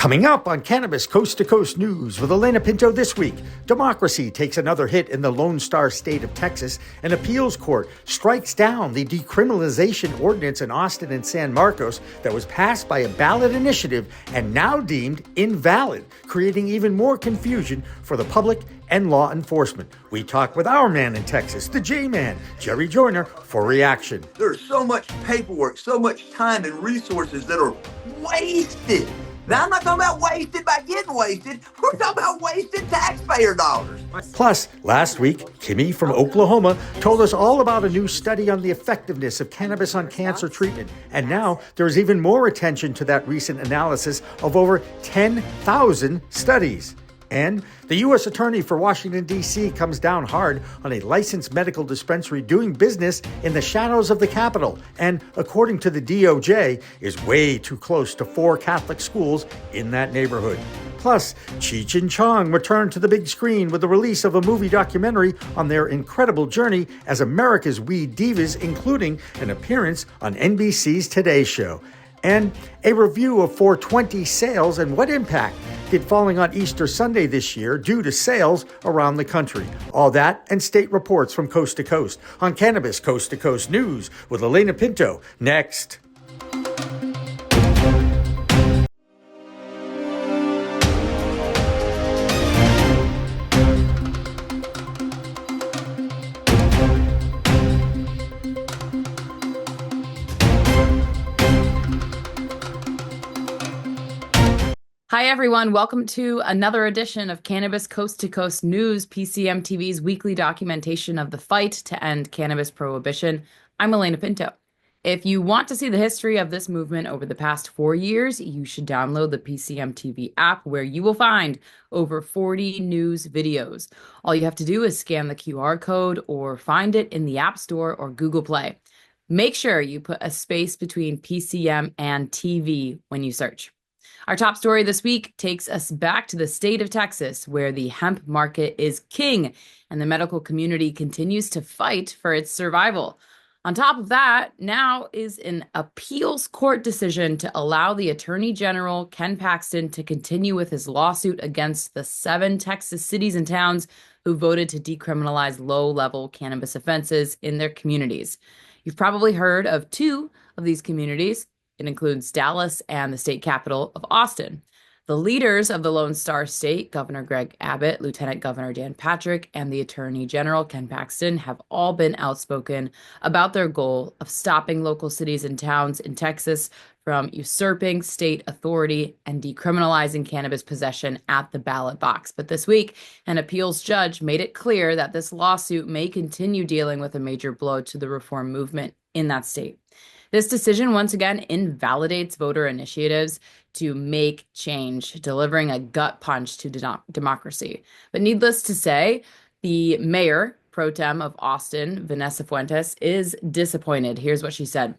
Coming up on Cannabis Coast to Coast News with Alaina Pinto this week, democracy takes another hit in the Lone Star State of Texas. An appeals court strikes down the decriminalization ordinance in Austin and San Marcos that was passed by a ballot initiative and now deemed invalid, creating even more confusion for the public and law enforcement. We talk with our man in Texas, the Jman, Joyner, for reaction. There's so much paperwork, so much time and resources that are wasted. Now, I'm not talking about wasted by getting wasted. We're talking about wasted taxpayer dollars. Plus, last week, Kimmy from Oklahoma told us all about a new study on the effectiveness of cannabis on cancer treatment. And now there's even more attention to that recent analysis of over 10,000 studies. And the U.S. Attorney for Washington, D.C. comes down hard on a licensed medical dispensary doing business in the shadows of the Capitol and, according to the DOJ, is way too close to 4 Catholic schools in that neighborhood. Plus, Cheech and Chong return to the big screen with the release of a movie documentary on their incredible journey as America's weed divas, including an appearance on NBC's Today Show. And a review of 420 sales and what impact did falling on Easter Sunday this year do to sales around the country. All that and state reports from coast to coast on Cannabis Coast to Coast News with Alaina Pinto next. Hi, everyone. Welcome to another edition of Cannabis Coast to Coast News, PCM TV's weekly documentation of the fight to end cannabis prohibition. I'm Alaina Pinto. If you want to see the history of this movement over the past 4 years, you should download the PCM TV app, where you will find over 40 news videos. All you have to do is scan the QR code or find it in the App Store or Google Play. Make sure you put a space between PCM and TV when you search. Our top story this week takes us back to the state of Texas, where the hemp market is king and the medical community continues to fight for its survival. On top of that, now is an appeals court decision to allow the Attorney General, Ken Paxton, to continue with his lawsuit against the 7 Texas cities and towns who voted to decriminalize low-level cannabis offenses in their communities. You've probably heard of 2 of these communities. It includes Dallas and the state capital of Austin. The leaders of the Lone Star State, Governor Greg Abbott, Lieutenant Governor Dan Patrick, and the Attorney General Ken Paxton, have all been outspoken about their goal of stopping local cities and towns in Texas from usurping state authority and decriminalizing cannabis possession at the ballot box. But this week, an appeals judge made it clear that this lawsuit may continue dealing with a major blow to the reform movement in that state. This decision once again invalidates voter initiatives to make change, delivering a gut punch to democracy. But needless to say, the mayor pro tem of Austin, Vanessa Fuentes, is disappointed. Here's what she said.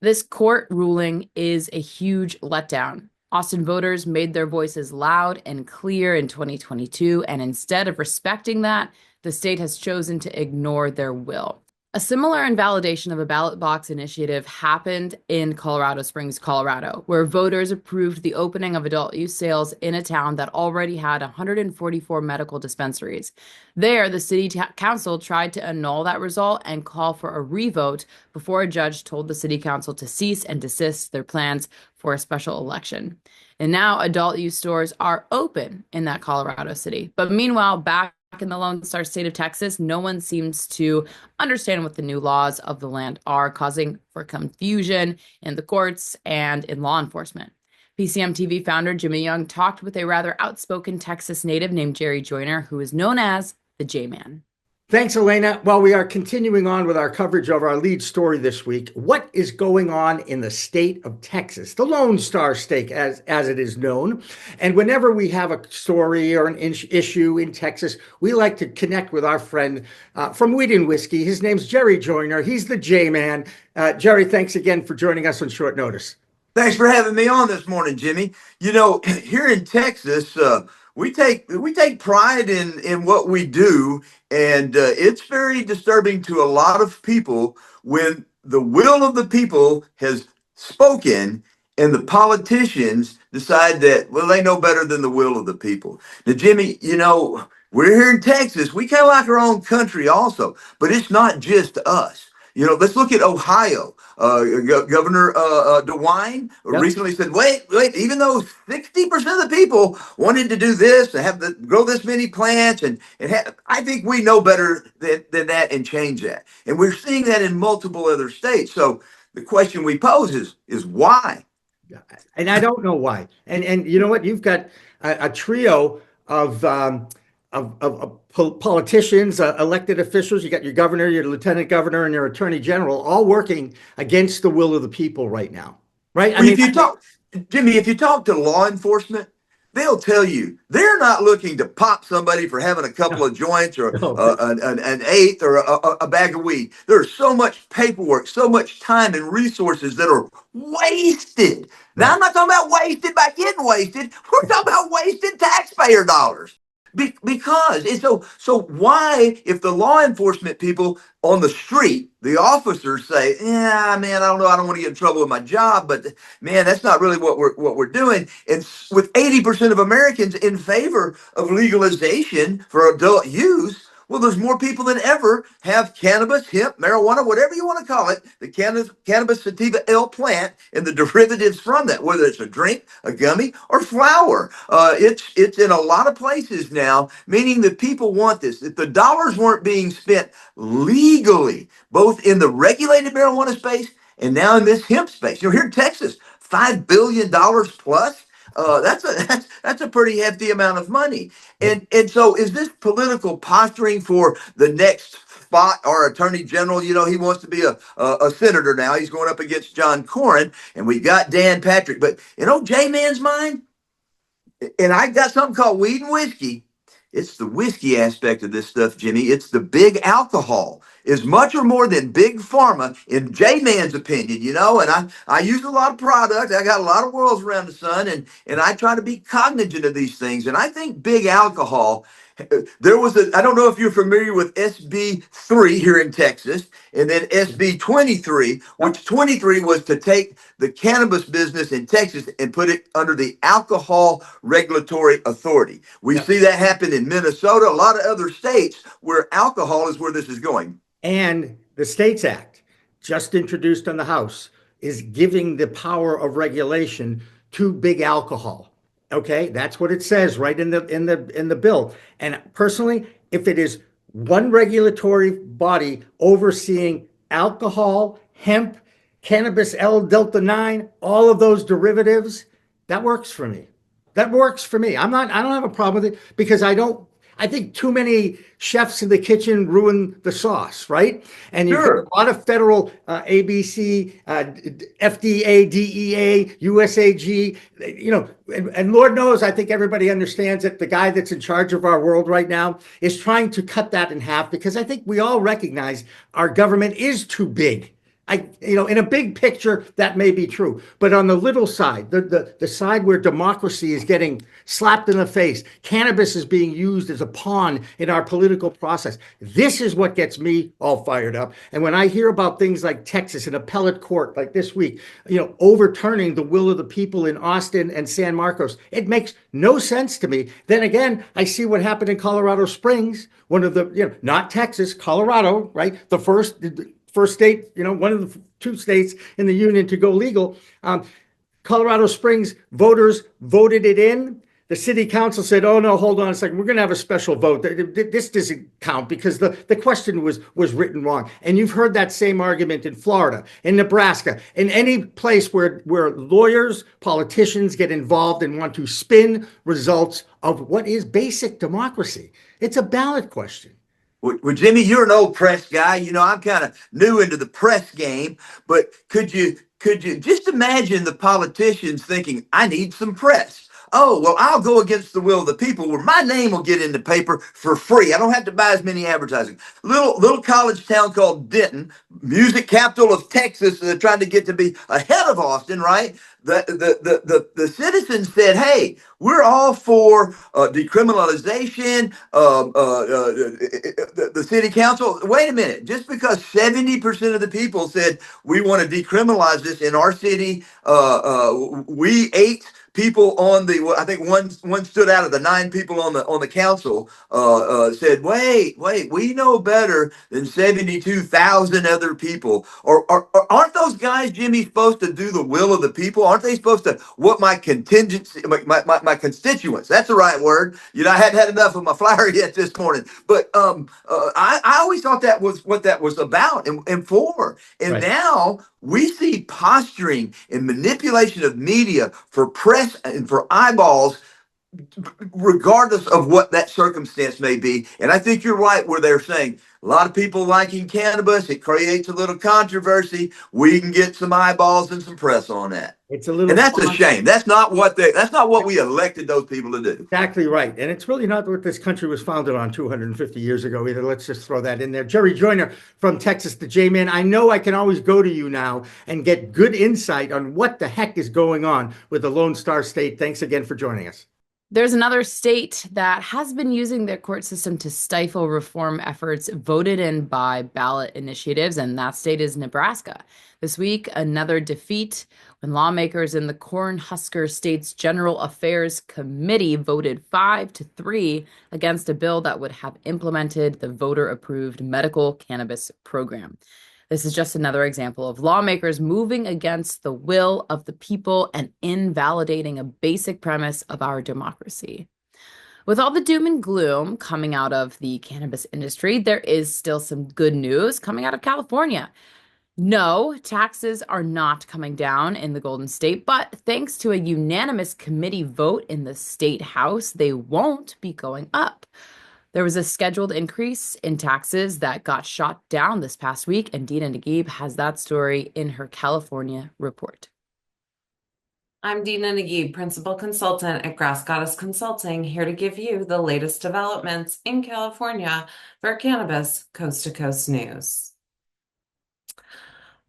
This court ruling is a huge letdown. Austin voters made their voices loud and clear in 2022, and instead of respecting that, the state has chosen to ignore their will. A similar invalidation of a ballot box initiative happened in Colorado Springs, Colorado, where voters approved the opening of adult use sales in a town that already had 144 medical dispensaries. There, the city council tried to annul that result and call for a revote before a judge told the city council to cease and desist their plans for a special election. And now adult use stores are open in that Colorado city. But meanwhile, back in the Lone Star State of Texas, no one seems to understand what the new laws of the land are, causing for confusion in the courts and in law enforcement. PCM TV founder Jimmy Young talked with a rather outspoken Texas native named Joyner, who is known as the Jman. Thanks, Alaina. Well, we are continuing on with our coverage of our lead story this week. What is going on in the state of Texas, the Lone Star State, as it is known? And whenever we have a story or an issue in Texas, we like to connect with our friend from Weed and Whiskey. His name's Joyner. He's the J-Man. Jerry, thanks again for joining us on short notice. Thanks for having me on this morning, Jimmy. You know, here in Texas, we take pride in what we do, and it's very disturbing to a lot of people when the will of the people has spoken and the politicians decide that, well, they know better than the will of the people. Now, Jimmy, we're here in Texas. We kind of like our own country also, but it's not just us. Let's look at Ohio. Governor DeWine Yep. recently said, wait, even though 60% of the people wanted to do this, to grow this many plants, I think we know better than that and change that. And we're seeing that in multiple other states. So the question we pose is why? And I don't know why. And you know what? You've got a trio of politicians, elected officials. You got your governor, your lieutenant governor, and your attorney general, all working against the will of the people right now. Right? Well, Jimmy, if you talk to law enforcement, they'll tell you they're not looking to pop somebody for having a couple of joints or an eighth or a bag of weed. There's so much paperwork, so much time and resources that are wasted. Now, I'm not talking about wasted by getting wasted. We're talking about wasted taxpayer dollars. Because and so why, if the law enforcement people on the street, the officers say, yeah, man, I don't know, I don't want to get in trouble with my job, but man, that's not really what we're doing. And with 80% of Americans in favor of legalization for adult use, well, there's more people than ever have cannabis, hemp, marijuana, whatever you want to call it, the cannabis sativa L plant and the derivatives from that, whether it's a drink, a gummy, or flower. It's in a lot of places now, meaning that people want this. If the dollars weren't being spent legally, both in the regulated marijuana space and now in this hemp space, here in Texas, $5 billion plus. That's a pretty hefty amount of money. And so is this political posturing for the next spot? Our attorney general, he wants to be a senator now. He's going up against John Cornyn, and we've got Dan Patrick. But J-Man's mind, and I got something called weed and whiskey. It's the whiskey aspect of this stuff, Jimmy. It's the big alcohol. Is much or more than big pharma, in J-Man's opinion, and I use a lot of products. I got a lot of worlds around the sun, and I try to be cognizant of these things. And I think big alcohol, I don't know if you're familiar with SB 3 here in Texas, and then SB 23, which 23 was to take the cannabis business in Texas and put it under the Alcohol Regulatory Authority. We see that happen in Minnesota, a lot of other states where alcohol is where this is going. And the States Act, just introduced on the House, is giving the power of regulation to big alcohol. Okay, that's what it says right in the bill. And personally, if it is one regulatory body overseeing alcohol, hemp, cannabis L delta 9, all of those derivatives, that works for me. That works for me. I don't have a problem with it because I think too many chefs in the kitchen ruin the sauce, right? And you've got a lot of federal ABC, FDA, DEA, USAG, and Lord knows, I think everybody understands that the guy that's in charge of our world right now is trying to cut that in half because I think we all recognize our government is too big. In a big picture, that may be true. But on the little side, the side where democracy is getting slapped in the face, cannabis is being used as a pawn in our political process. This is what gets me all fired up. And when I hear about things like Texas, an appellate court like this week, overturning the will of the people in Austin and San Marcos, it makes no sense to me. Then again, I see what happened in Colorado Springs, one of the, not Texas, Colorado, right? The first state, one of the two states in the union to go legal. Colorado Springs voters voted it in. The city council said, oh, no, hold on a second. We're going to have a special vote. This doesn't count because the question was written wrong. And you've heard that same argument in Florida, in Nebraska, in any place where lawyers, politicians get involved and want to spin results of what is basic democracy. It's a ballot question. Well, Jimmy, you're an old press guy. I'm kind of new into the press game, but could you just imagine the politicians thinking, I need some press? oh, well, I'll go against the will of the people where my name will get in the paper for free. I don't have to buy as many advertising. Little college town called Denton, music capital of Texas, trying to get to be ahead of Austin, right? The citizens said, hey, we're all for decriminalization. The city council, wait a minute, just because 70% of the people said we want to decriminalize this in our city, we 8 people on the, I think one stood out of the 9 people on the council, said, wait, we know better than 72,000 other people. Or aren't those guys, Jimmy, supposed to do the will of the people? Aren't they supposed to, what my contingency, my constituents, that's the right word. You know, I hadn't had enough of my flour yet this morning, but I always thought that was what that was about and for. And Right. now we see posturing and manipulation of media for press and for eyeballs, regardless of what that circumstance may be. And I think you're right where they're saying a lot of people liking cannabis, it creates a little controversy. We can get some eyeballs and some press on that. It's a little And that's a fun. shame. That's not what we elected those people to do. Exactly right. And it's really not what this country was founded on 250 years ago either. Let's just throw that in there. Jerry Joyner from Texas, the Jman. I know I can always go to you now and get good insight on what the heck is going on with the Lone Star State. Thanks again for joining us. There's another state that has been using their court system to stifle reform efforts voted in by ballot initiatives, and that state is Nebraska. This week, another defeat when lawmakers in the Cornhusker State's General Affairs Committee voted 5-3 against a bill that would have implemented the voter-approved medical cannabis program. This is just another example of lawmakers moving against the will of the people and invalidating a basic premise of our democracy. With all the doom and gloom coming out of the cannabis industry, there is still some good news coming out of California. No, taxes are not coming down in the Golden State, but thanks to a unanimous committee vote in the state house, they won't be going up. There was a scheduled increase in taxes that got shot down this past week, and Dina Nagib has that story in her California report. I'm Dina Nagib, Principal Consultant at Grass Goddess Consulting, here to give you the latest developments in California for Cannabis Coast to Coast News.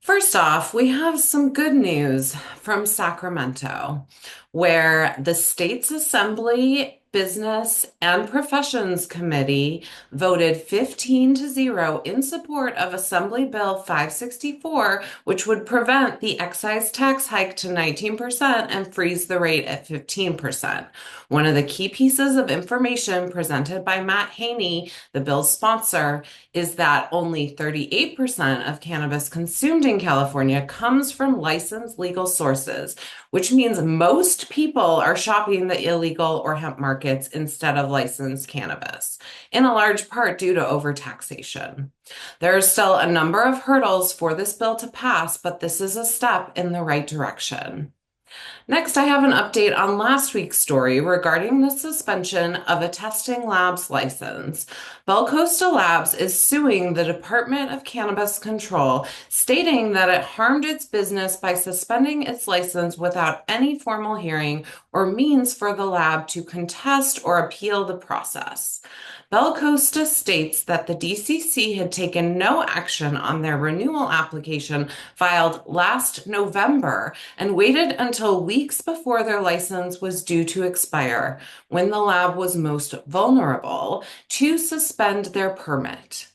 First off, we have some good news from Sacramento, where the state's Assembly Business and Professions Committee voted 15-0 in support of Assembly Bill 564, which would prevent the excise tax hike to 19% and freeze the rate at 15%. One of the key pieces of information presented by Matt Haney, the bill's sponsor, is that only 38% of cannabis consumed in California comes from licensed legal sources, which means most people are shopping the illegal or hemp markets instead of licensed cannabis, in a large part due to overtaxation. There are still a number of hurdles for this bill to pass, but this is a step in the right direction. Next, I have an update on last week's story regarding the suspension of a testing lab's license. Bell Costa Labs is suing the Department of Cannabis Control, stating that it harmed its business by suspending its license without any formal hearing or means for the lab to contest or appeal the process. Bell Costa states that the DCC had taken no action on their renewal application filed last November and waited until weeks before their license was due to expire, when the lab was most vulnerable, to suspend their permit.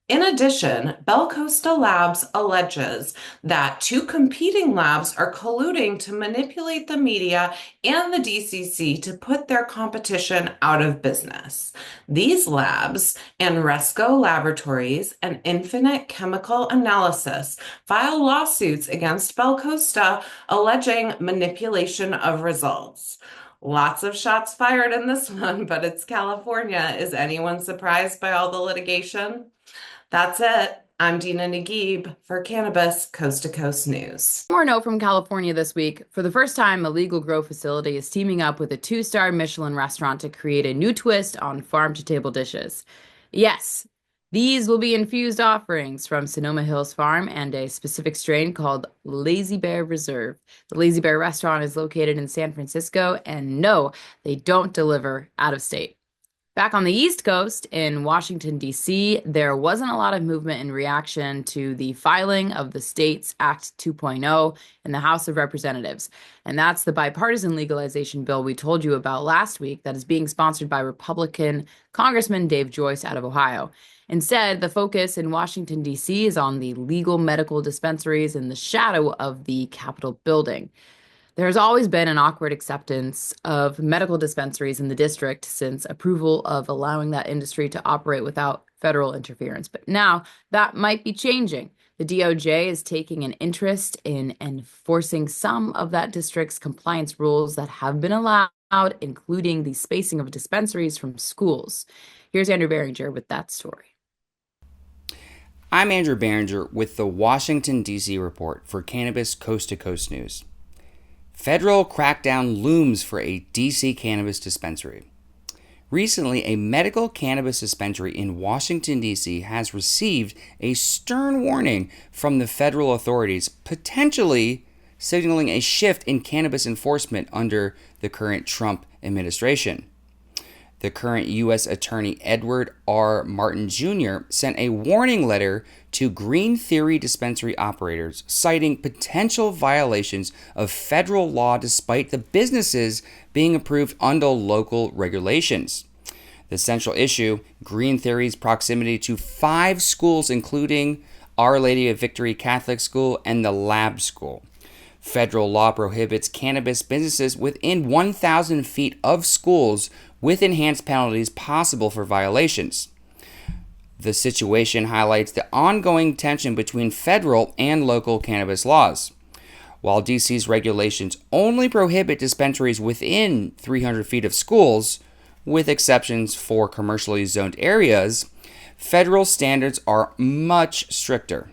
In addition, Bell Costa Labs alleges that 2 competing labs are colluding to manipulate the media and the DCC to put their competition out of business. These labs, Resco Laboratories and Infinite Chemical Analysis, file lawsuits against Bell Costa alleging manipulation of results. Lots of shots fired in this one, but it's California. Is anyone surprised by all the litigation? That's it. I'm Dina Nagib for Cannabis Coast to Coast News. More note from California this week. For the first time, a legal grow facility is teaming up with a 2-star Michelin restaurant to create a new twist on farm-to-table dishes. Yes, These will be infused offerings from Sonoma Hills Farm and a specific strain called Lazy Bear Reserve. The Lazy Bear restaurant is located in San Francisco, and no, they don't deliver out of state. Back on the East Coast in Washington, D.C., there wasn't a lot of movement in reaction to the filing of the States Act 2.0 in the House of Representatives. And that's the bipartisan legalization bill we told you about last week that is being sponsored by Republican Congressman Dave Joyce out of Ohio. Instead, the focus in Washington, D.C. is on the legal medical dispensaries in the shadow of the Capitol building. There's always been an awkward acceptance of medical dispensaries in the district since approval of allowing that industry to operate without federal interference. But now that might be changing. The DOJ is taking an interest in enforcing some of that district's compliance rules that have been allowed, including the spacing of dispensaries from schools. Here's Andrew Behringer with that story. I'm Andrew Behringer with the Washington, D.C. report for Cannabis Coast to Coast News. Federal crackdown looms for a D.C. cannabis dispensary. Recently, a medical cannabis dispensary in Washington, D.C. has received a stern warning from the federal authorities, potentially signaling a shift in cannabis enforcement under the current Trump administration. The current U.S. Attorney Edward R. Martin Jr. sent a warning letter to Green Theory dispensary operators, citing potential violations of federal law despite the businesses being approved under local regulations. The central issue, Green Theory's proximity to 5 schools, including Our Lady of Victory Catholic School and the Lab School. Federal law prohibits cannabis businesses within 1,000 feet of schools, with enhanced penalties possible for violations. The situation highlights the ongoing tension between federal and local cannabis laws. While DC's regulations only prohibit dispensaries within 300 feet of schools, with exceptions for commercially zoned areas, federal standards are much stricter.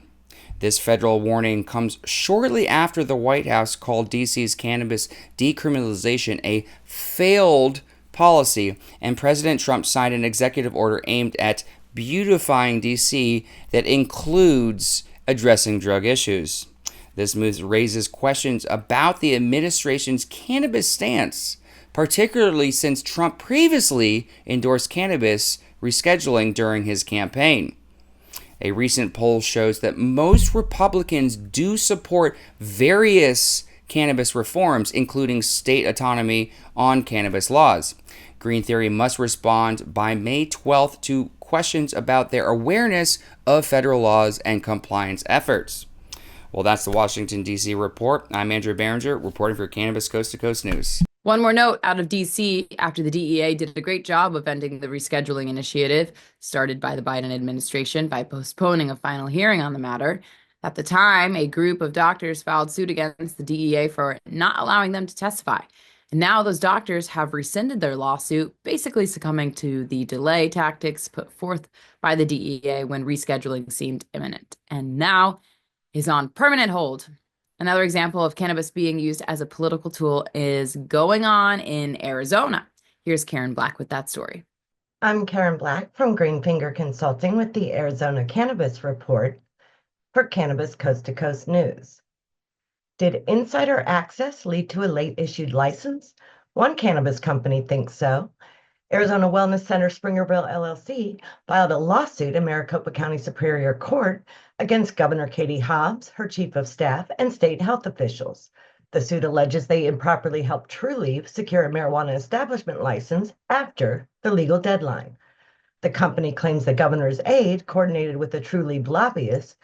This federal warning comes shortly after the White House called DC's cannabis decriminalization a failed policy, and President Trump signed an executive order aimed at beautifying DC that includes addressing drug issues. This move raises questions about the administration's cannabis stance, particularly since Trump previously endorsed cannabis rescheduling during his campaign. A recent poll shows that most Republicans do support various cannabis reforms, including state autonomy on cannabis laws. Green Theory must respond by May 12th to questions about their awareness of federal laws and compliance efforts. Well, that's the Washington, D.C. report. I'm Andrew Behringer, reporting for Cannabis Coast to Coast News. One more note out of D.C. after the DEA did a great job of ending the rescheduling initiative started by the Biden administration by postponing a final hearing on the matter. At the time, a group of doctors filed suit against the DEA for not allowing them to testify. And now those doctors have rescinded their lawsuit, basically succumbing to the delay tactics put forth by the DEA when rescheduling seemed imminent, and now is on permanent hold. Another example of cannabis being used as a political tool is going on in Arizona. Here's Karen Black with that story. I'm Karen Black from Greenfinger Consulting with the Arizona Cannabis Report for Cannabis Coast to Coast News. Did insider access lead to a late-issued license? One cannabis company thinks so. Arizona Wellness Center Springerville LLC filed a lawsuit in Maricopa County Superior Court against Governor Katie Hobbs, her chief of staff, and state health officials. The suit alleges they improperly helped Trulieve secure a marijuana establishment license after the legal deadline. The company claims the governor's aide coordinated with the Trulieve lobbyists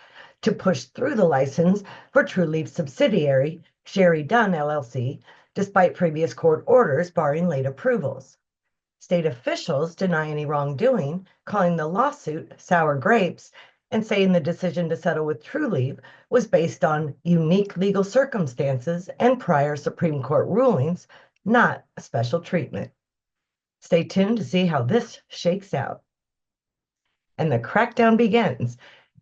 to push through the license for Trulieve's subsidiary, Sherry Dunn LLC, despite previous court orders barring late approvals. State officials deny any wrongdoing, calling the lawsuit sour grapes, and saying the decision to settle with Trulieve was based on unique legal circumstances and prior Supreme Court rulings, not a special treatment. Stay tuned to see how this shakes out. And the crackdown begins.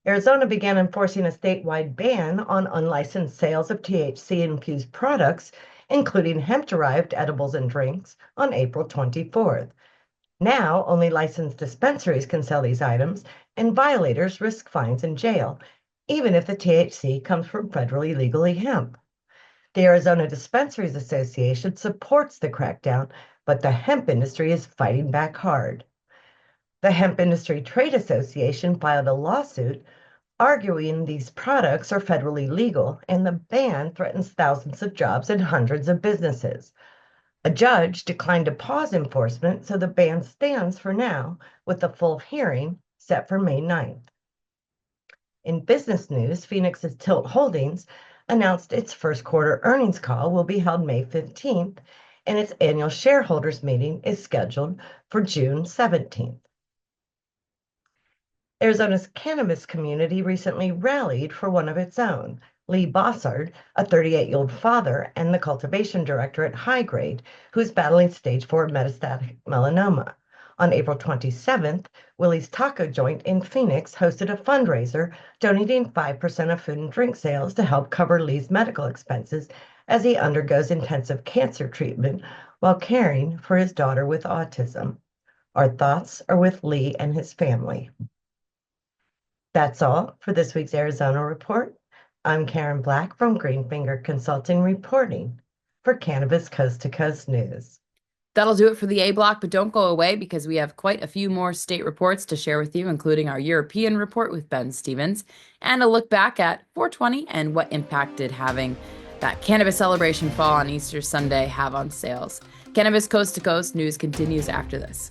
Arizona began enforcing a statewide ban on unlicensed sales of THC-infused products, including hemp-derived edibles and drinks, on April 24th. Now, only licensed dispensaries can sell these items, and violators risk fines and jail, even if the THC comes from federally legal hemp. The Arizona Dispensaries Association supports the crackdown, but the hemp industry is fighting back hard. The Hemp Industry Trade Association filed a lawsuit arguing these products are federally legal and the ban threatens thousands of jobs and hundreds of businesses. A judge declined to pause enforcement, so the ban stands for now, with the full hearing set for May 9th. In business news, Phoenix's Tilt Holdings announced its first quarter earnings call will be held May 15th, and its annual shareholders meeting is scheduled for June 17th. Arizona's cannabis community recently rallied for one of its own, Lee Bossard, a 38-year-old father and the cultivation director at High Grade, who is battling stage 4 metastatic melanoma. On April 27th, Willie's Taco Joint in Phoenix hosted a fundraiser donating 5% of food and drink sales to help cover Lee's medical expenses as he undergoes intensive cancer treatment while caring for his daughter with autism. Our thoughts are with Lee and his family. That's all for this week's Arizona Report. I'm Karen Black from Greenfinger Consulting reporting for Cannabis Coast to Coast News. That'll do it for the A block, but don't go away because we have quite a few more state reports to share with you, including our European report with Ben Stevens and a look back at 420 and what impact did having that cannabis celebration fall on Easter Sunday have on sales. Cannabis Coast to Coast News continues after this.